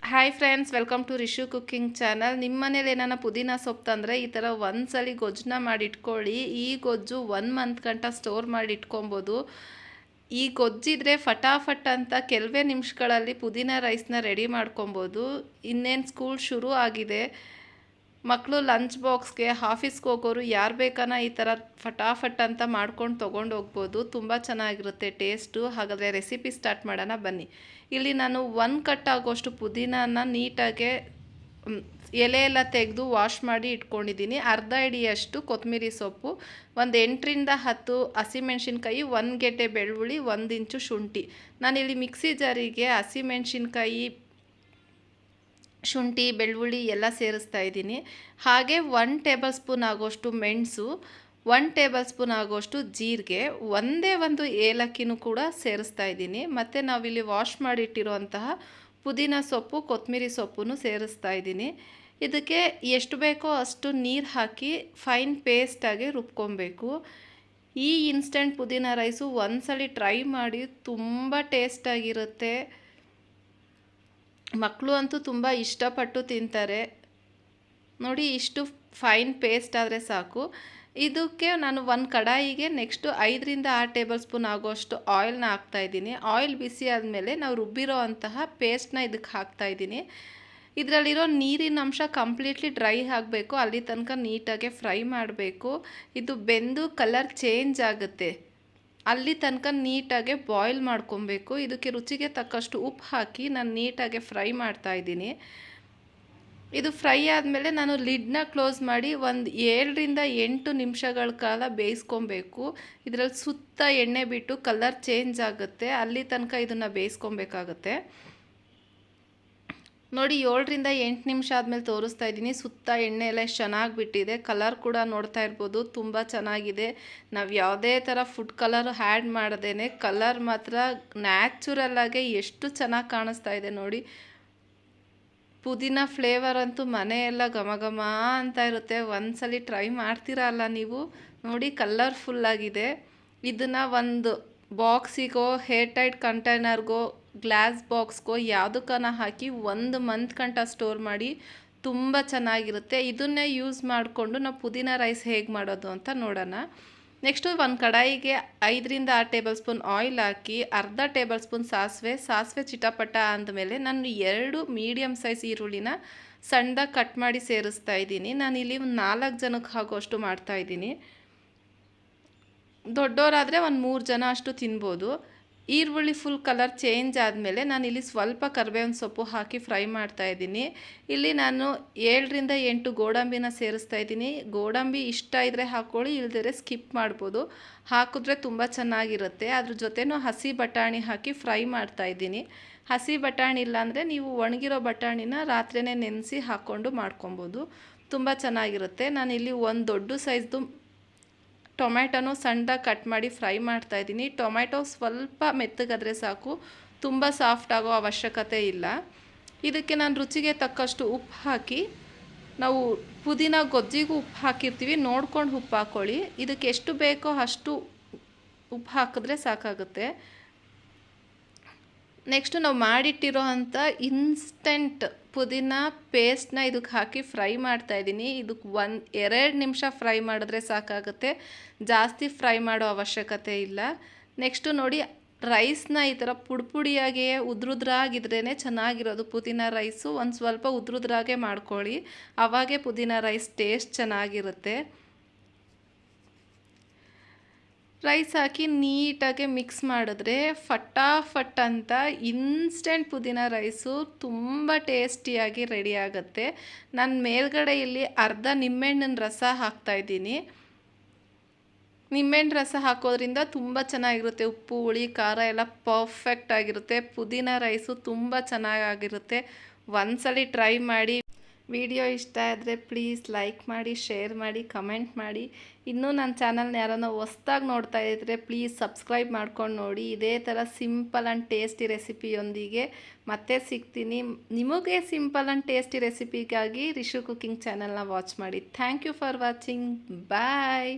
Hi friends, welcome to Rishu cooking channel. ನಿಮ್ಮ ಮನೇಲಿ ಏನಾನ ಪುದೀನ ಸೊಪ್ಪು ತಂದರೆ ಈ ಥರ ಒಂದ್ಸಲಿ ಗೊಜ್ಜನ್ನ ಮಾಡಿ ಇಟ್ಕೊಳ್ಳಿ. ಈ ಗೊಜ್ಜು 1 ಮಂತ್ ಗಂಟ ಸ್ಟೋರ್ ಮಾಡಿ ಇಟ್ಕೊಬೋದು. ಈ ಗೊಜ್ಜಿದ್ರೆ ಫಟಾಫಟ್ ಅಂತ ಕೆಲವೇ ನಿಮಿಷಗಳಲ್ಲಿ ಪುದೀನ ರೈಸ್ನ ರೆಡಿ ಮಾಡ್ಕೊಬೋದು. ಇನ್ನೇನು ಸ್ಕೂಲ್ ಶುರು ಆಗಿದೆ, ಮಕ್ಕಳು ಲಂಚ್ ಬಾಕ್ಸ್ಗೆ ಆಫೀಸ್ಗೆ ಹೋಗೋರು ಯಾರು ಬೇಕಾನ ಈ ಥರ ಫಟಾಫಟ್ ಅಂತ ಮಾಡ್ಕೊಂಡು ತೊಗೊಂಡು ಹೋಗ್ಬೋದು. ತುಂಬ ಚೆನ್ನಾಗಿರುತ್ತೆ ಟೇಸ್ಟು. ಹಾಗಾದರೆ ರೆಸಿಪಿ ಸ್ಟಾರ್ಟ್ ಮಾಡೋಣ ಬನ್ನಿ. ಇಲ್ಲಿ ನಾನು 1 ಕಟ್ ಆಗೋಷ್ಟು ಪುದೀನನ ನೀಟಾಗೆ ಎಲೆ ಎಲ್ಲ ತೆಗೆದು ವಾಶ್ ಮಾಡಿ ಇಟ್ಕೊಂಡಿದ್ದೀನಿ. ಅರ್ಧ ಹಿಡಿಯಷ್ಟು ಕೊತ್ತಂಬರಿ ಸೊಪ್ಪು, ಒಂದು 8ರಿಂದ 10 ಹಸಿಮೆಣ್ಸಿನ್ಕಾಯಿ, 1 ಗೆಡ್ಡೆ ಬೆಳ್ಳುಳ್ಳಿ, 1 ಇಂಚು ಶುಂಠಿ. ನಾನಿಲ್ಲಿ ಮಿಕ್ಸಿ ಜಾರಿಗೆ ಹಸಿಮೆಣ್ಸಿನ್ಕಾಯಿ, ಶುಂಠಿ, ಬೆಳ್ಳುಳ್ಳಿ ಎಲ್ಲ ಸೇರಿಸ್ತಾ ಇದ್ದೀನಿ. ಹಾಗೆ 1 ಟೇಬಲ್ ಸ್ಪೂನ್ ಆಗೋಷ್ಟು ಮೆಣಸು, 1 ಟೇಬಲ್ ಸ್ಪೂನ್ ಆಗೋಷ್ಟು ಜೀರಿಗೆ, ಒಂದೇ ಒಂದು ಏಲಕ್ಕಿನೂ ಕೂಡ ಸೇರಿಸ್ತಾ ಇದ್ದೀನಿ. ಮತ್ತು ನಾವಿಲ್ಲಿ ವಾಶ್ ಮಾಡಿಟ್ಟಿರುವಂತಹ ಪುದೀನ ಸೊಪ್ಪು, ಕೊತ್ತಂಬರಿ ಸೊಪ್ಪನ್ನು ಸೇರಿಸ್ತಾ ಇದ್ದೀನಿ. ಇದಕ್ಕೆ ಎಷ್ಟು ಬೇಕೋ ಅಷ್ಟು ನೀರು ಹಾಕಿ ಫೈನ್ ಪೇಸ್ಟಾಗಿ ರುಬ್ಕೊಬೇಕು. ಈ ಇನ್ಸ್ಟೆಂಟ್ ಪುದೀನ ರೈಸು ಒಂದ್ಸಲಿ ಟ್ರೈ ಮಾಡಿ, ತುಂಬ ಟೇಸ್ಟಾಗಿರುತ್ತೆ. ಮಕ್ಕಳು ಅಂತೂ ತುಂಬ ಇಷ್ಟಪಟ್ಟು ತಿಂತಾರೆ. ನೋಡಿ, ಇಷ್ಟು ಫೈನ್ ಪೇಸ್ಟ್ ಆದರೆ ಸಾಕು. ಇದಕ್ಕೆ ನಾನು ಒಂದು ಕಡಾಯಿಗೆ ನೆಕ್ಸ್ಟು 5ರಿಂದ 6 ಟೇಬಲ್ ಸ್ಪೂನ್ ಆಗೋಷ್ಟು ಆಯಿಲ್ನ ಹಾಕ್ತಾಯಿದ್ದೀನಿ. ಆಯಿಲ್ ಬಿಸಿ ಆದಮೇಲೆ ನಾವು ರುಬ್ಬಿರೋ ಅಂತಹ ಪೇಸ್ಟ್ನ ಇದಕ್ಕೆ ಹಾಕ್ತಾಯಿದ್ದೀನಿ. ಇದರಲ್ಲಿರೋ ನೀರಿನ ಅಂಶ ಕಂಪ್ಲೀಟ್ಲಿ ಡ್ರೈ ಆಗಬೇಕು, ಅಲ್ಲಿ ತನಕ ನೀಟಾಗೆ ಫ್ರೈ ಮಾಡಬೇಕು. ಇದು ಬೆಂದು ಕಲರ್ ಚೇಂಜ್ ಆಗುತ್ತೆ, ಅಲ್ಲಿ ತನಕ ನೀಟಾಗೆ ಬಾಯ್ಲ್ ಮಾಡ್ಕೊಬೇಕು. ಇದಕ್ಕೆ ರುಚಿಗೆ ತಕ್ಕಷ್ಟು ಉಪ್ಪು ಹಾಕಿ ನಾನು ನೀಟಾಗೆ ಫ್ರೈ ಮಾಡ್ತಾಯಿದ್ದೀನಿ. ಇದು ಫ್ರೈ ಆದಮೇಲೆ ನಾನು ಲಿಡ್ನ ಕ್ಲೋಸ್ ಮಾಡಿ ಒಂದು 7ರಿಂದ 8 ನಿಮಿಷಗಳ ಕಾಲ ಬೇಯಿಸ್ಕೊಬೇಕು. ಇದರಲ್ಲಿ ಸುತ್ತ ಎಣ್ಣೆ ಬಿಟ್ಟು ಕಲರ್ ಚೇಂಜ್ ಆಗುತ್ತೆ, ಅಲ್ಲಿ ತನಕ ಇದನ್ನು ಬೇಯಿಸ್ಕೊಬೇಕಾಗತ್ತೆ. ನೋಡಿ, 7ರಿಂದ 8 ನಿಮಿಷ ಆದಮೇಲೆ ತೋರಿಸ್ತಾ ಇದ್ದೀನಿ. ಸುತ್ತ ಎಣ್ಣೆ ಎಲ್ಲ ಎಷ್ಟು ಚೆನ್ನಾಗಿ ಬಿಟ್ಟಿದೆ. ಕಲರ್ ಕೂಡ ನೋಡ್ತಾ ಇರ್ಬೋದು, ತುಂಬ ಚೆನ್ನಾಗಿದೆ. ನಾವು ಯಾವುದೇ ಥರ ಫುಡ್ ಕಲರ್ ಆ್ಯಡ್ ಮಾಡ್ದೇನೆ ಕಲರ್ ಮಾತ್ರ ನ್ಯಾಚುರಲ್ಲಾಗೆ ಎಷ್ಟು ಚೆನ್ನಾಗಿ ಕಾಣಿಸ್ತಾ ಇದೆ ನೋಡಿ. ಪುದೀನ ಫ್ಲೇವರ್ ಅಂತೂ ಮನೆಯೆಲ್ಲ ಘಮ ಘಮ ಅಂತ ಇರುತ್ತೆ. ಒಂದ್ಸಲಿ ಟ್ರೈ ಮಾಡ್ತೀರಲ್ಲ ನೀವು. ನೋಡಿ, ಕಲರ್ಫುಲ್ಲಾಗಿದೆ. ಇದನ್ನು ಒಂದು ಬಾಕ್ಸಿಗೋ, ಹೇರ್ ಟೈಟ್ ಕಂಟೈನರ್ಗೋ, ಗ್ಲಾಸ್ ಬಾಕ್ಸ್ಗೋ ಯಾವುದಕ್ಕನ ಹಾಕಿ 1 ಮಂತ್ ಗಂಟ ಸ್ಟೋರ್ ಮಾಡಿ ತುಂಬ ಚೆನ್ನಾಗಿರುತ್ತೆ. ಇದನ್ನೇ ಯೂಸ್ ಮಾಡಿಕೊಂಡು ನಾವು ಪುದೀನ ರೈಸ್ ಹೇಗೆ ಮಾಡೋದು ಅಂತ ನೋಡೋಣ. ನೆಕ್ಸ್ಟು ಒಂದು ಕಡಾಯಿಗೆ 5ರಿಂದ 6 ಟೇಬಲ್ ಸ್ಪೂನ್ ಆಯಿಲ್ ಹಾಕಿ, ಅರ್ಧ ಟೇಬಲ್ ಸ್ಪೂನ್ ಸಾಸಿವೆ ಚಿಟಪಟ ಅಂದಮೇಲೆ ನಾನು 2 ಮೀಡಿಯಮ್ ಸೈಜ್ ಈರುಳ್ಳಿನ ಸಣ್ಣದಾಗಿ ಕಟ್ ಮಾಡಿ ಸೇರಿಸ್ತಾ ಇದ್ದೀನಿ. ನಾನಿಲ್ಲಿ ಒಂದು 4 ಜನಕ್ಕೆ ಆಗೋಷ್ಟು ಮಾಡ್ತಾಯಿದ್ದೀನಿ. ದೊಡ್ಡವರಾದರೆ ಒಂದು 3 ಜನ ಅಷ್ಟು ತಿನ್ಬೋದು. ಈರುಳ್ಳಿ ಫುಲ್ ಕಲರ್ ಚೇಂಜ್ ಆದಮೇಲೆ ನಾನಿಲ್ಲಿ ಸ್ವಲ್ಪ ಕರಿಬೇವಿನ ಸೊಪ್ಪು ಹಾಕಿ ಫ್ರೈ ಮಾಡ್ತಾಯಿದ್ದೀನಿ. ಇಲ್ಲಿ ನಾನು 7ರಿಂದ 8 ಗೋಡಂಬಿನ ಸೇರಿಸ್ತಾ ಇದ್ದೀನಿ. ಗೋಡಂಬಿ ಇಷ್ಟ ಇದ್ದರೆ ಹಾಕ್ಕೊಳ್ಳಿ, ಇಲ್ದಿದ್ರೆ ಸ್ಕಿಪ್ ಮಾಡ್ಬೋದು. ಹಾಕಿದ್ರೆ ತುಂಬ ಚೆನ್ನಾಗಿರುತ್ತೆ. ಅದ್ರ ಜೊತೆನೂ ಹಸಿ ಬಟಾಣಿ ಹಾಕಿ ಫ್ರೈ ಮಾಡ್ತಾಯಿದ್ದೀನಿ. ಹಸಿ ಬಟಾಣಿ ಇಲ್ಲಾಂದರೆ ನೀವು ಒಣಗಿರೋ ಬಟಾಣಿನ ರಾತ್ರಿನೇ ನೆನೆಸಿ ಹಾಕ್ಕೊಂಡು ಮಾಡ್ಕೊಬೋದು, ತುಂಬ ಚೆನ್ನಾಗಿರುತ್ತೆ. ನಾನಿಲ್ಲಿ ಒಂದು ದೊಡ್ಡ ಸೈಜ್ದು ಟೊಮ್ಯಾಟೊನೂ ಸಣ್ಣದಾಗಿ ಕಟ್ ಮಾಡಿ ಫ್ರೈ ಮಾಡ್ತಾಯಿದ್ದೀನಿ. ಟೊಮ್ಯಾಟೊ ಸ್ವಲ್ಪ ಮೆತ್ತಗಾದರೆ ಸಾಕು, ತುಂಬ ಸಾಫ್ಟ್ ಆಗೋ ಅವಶ್ಯಕತೆ ಇಲ್ಲ. ಇದಕ್ಕೆ ನಾನು ರುಚಿಗೆ ತಕ್ಕಷ್ಟು ಉಪ್ಪು ಹಾಕಿ, ನಾವು ಪುದೀನ ಗೊಜ್ಜಿಗೂ ಉಪ್ಪು ಹಾಕಿರ್ತೀವಿ, ನೋಡ್ಕೊಂಡು ಉಪ್ಪು ಹಾಕ್ಕೊಳ್ಳಿ. ಇದಕ್ಕೆ ಎಷ್ಟು ಬೇಕೋ ಅಷ್ಟು ಉಪ್ಪು ಹಾಕಿದ್ರೆ ಸಾಕಾಗುತ್ತೆ. ನೆಕ್ಸ್ಟು ನಾವು ಮಾಡಿಟ್ಟಿರೋ ಅಂಥ ಇನ್ಸ್ಟೆಂಟ್ ಪುದೀನ ಪೇಸ್ಟ್ನ ಇದಕ್ಕೆ ಹಾಕಿ ಫ್ರೈ ಮಾಡ್ತಾಯಿದ್ದೀನಿ. ಇದಕ್ಕೆ 1-2 ನಿಮಿಷ ಫ್ರೈ ಮಾಡಿದ್ರೆ ಸಾಕಾಗುತ್ತೆ, ಜಾಸ್ತಿ ಫ್ರೈ ಮಾಡೋ ಅವಶ್ಯಕತೆ ಇಲ್ಲ. ನೆಕ್ಸ್ಟು ನೋಡಿ, ರೈಸ್ನ ಈ ಥರ ಪುಡಿಯಾಗಿಯೇ ಉದ್ರುದ್ರಾಗಿದ್ರೇ ಚೆನ್ನಾಗಿರೋದು ಪುದೀನ ರೈಸು. ಒಂದು ಸ್ವಲ್ಪ ಉದ್ರುದ್ರಾಗೆ ಮಾಡ್ಕೊಳ್ಳಿ, ಆವಾಗೇ ಪುದೀನ ರೈಸ್ ಟೇಸ್ಟ್ ಚೆನ್ನಾಗಿರುತ್ತೆ. ರೈಸ್ ಹಾಕಿ ನೀಟಾಗಿ ಮಿಕ್ಸ್ ಮಾಡಿದ್ರೆ ಫಟಾಫಟ್ ಅಂತ ಇನ್ಸ್ಟೆಂಟ್ ಪುದೀನ ರೈಸು ತುಂಬ ಟೇಸ್ಟಿಯಾಗಿ ರೆಡಿ ಆಗುತ್ತೆ. ನಾನು ಮೇಲ್ಗಡೆ ಇಲ್ಲಿ ಅರ್ಧ ನಿಂಬೆಹಣ್ಣಿನ ರಸ ಹಾಕ್ತಾಯಿದ್ದೀನಿ. ನಿಂಬೆಹಣ್ಣು ರಸ ಹಾಕೋದ್ರಿಂದ ತುಂಬ ಚೆನ್ನಾಗಿರುತ್ತೆ. ಉಪ್ಪು, ಹುಳಿ, ಖಾರ ಎಲ್ಲ ಪರ್ಫೆಕ್ಟ್ ಆಗಿರುತ್ತೆ. ಪುದೀನ ರೈಸು ತುಂಬ ಚೆನ್ನಾಗಿರುತ್ತೆ. ಒಂದ್ಸಲಿ ಟ್ರೈ ಮಾಡಿ. ವಿಡಿಯೋ ಇಷ್ಟ ಆದರೆ ಪ್ಲೀಸ್ ಲೈಕ್ ಮಾಡಿ, ಶೇರ್ ಮಾಡಿ, ಕಮೆಂಟ್ ಮಾಡಿ. ಇನ್ನೂ ನನ್ನ ಚಾನಲ್ನ ಯಾರನ್ನೋ ಹೊಸ್ದಾಗಿ ನೋಡ್ತಾ ಇದ್ದರೆ ಪ್ಲೀಸ್ ಸಬ್ಸ್ಕ್ರೈಬ್ ಮಾಡ್ಕೊಂಡು ನೋಡಿ. ಇದೇ ಥರ ಸಿಂಪಲ್ ಆ್ಯಂಡ್ ಟೇಸ್ಟಿ ರೆಸಿಪಿಯೊಂದಿಗೆ ಮತ್ತೆ ಸಿಗ್ತೀನಿ. ನಿಮಗೆ ಸಿಂಪಲ್ ಆ್ಯಂಡ್ ಟೇಸ್ಟಿ ರೆಸಿಪಿಗಾಗಿ ರಿಶು ಕುಕ್ಕಿಂಗ್ ಚಾನಲ್ನ ವಾಚ್ ಮಾಡಿ. Thank you for watching. Bye.